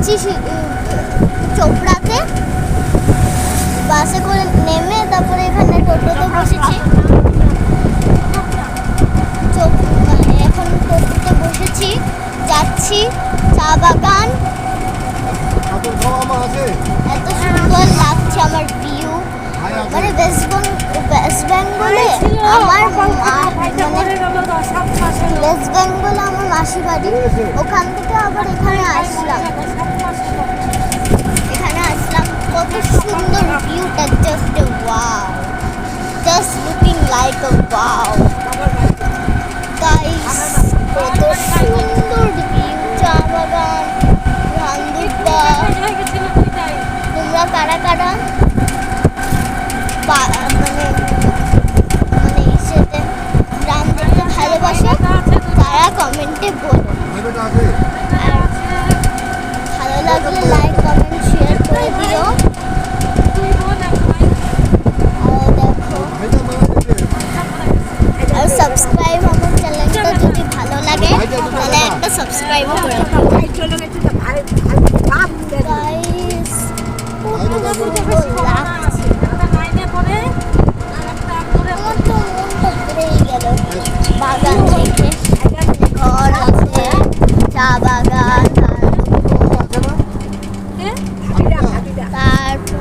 যাচ্ছি চোপড়াতে। বাসে করে নেমে তারপরে এখানে টোটোতে বসেছি। এখন টোটোতে বসেছি, যাচ্ছি চা বাগান। এত সুন্দর লাগছে আমার ভিউ। মানে ওয়েস্ট বেঙ্গলে আমার ওয়েস্ট বেঙ্গলে আমার মাসি বাড়ি, ওখান থেকে আবার এখানে আসলাম। কত সুন্দর ভিউটা, just wow, just looking like আ ওয়াও গাইস। কত সুন্দর ভিউ, চা বাগান, ধানদুব্বা। তোমরা কারা কারা মানে সেটা গ্রাম দেখতে ভালোবাসো তারা কমেন্টে বলো। আর ভালো লাগলে লাইক কমেন্ট শেয়ার করে দিও। আর সাবস্ক্রাইব, আমার চ্যানেলটা যদি ভালো লাগে তাহলে একটা সাবস্ক্রাইব করে দিও গাইস। বাগান দেখে, ঘর আছে, চা বাগান, তারপরে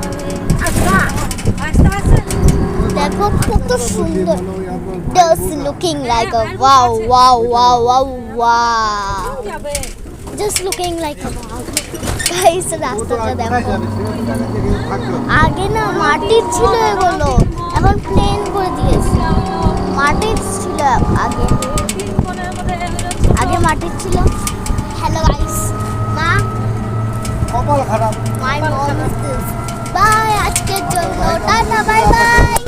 দেখো কত সুন্দর, just looking like a wow wow wow wow wow, just looking like a wow guys। রাস্তাটা দেখো, আগে না মাটির ছিল এগুলো, এখন প্লেন করে দিয়েছে। মাটির ছিল আগে মাটির ছিল। হ্যালো গাইস, মা কপাল খারাপ, মাই মম ইজ দিস। বাই, আজকের জন্য টাটা, বাই বাই।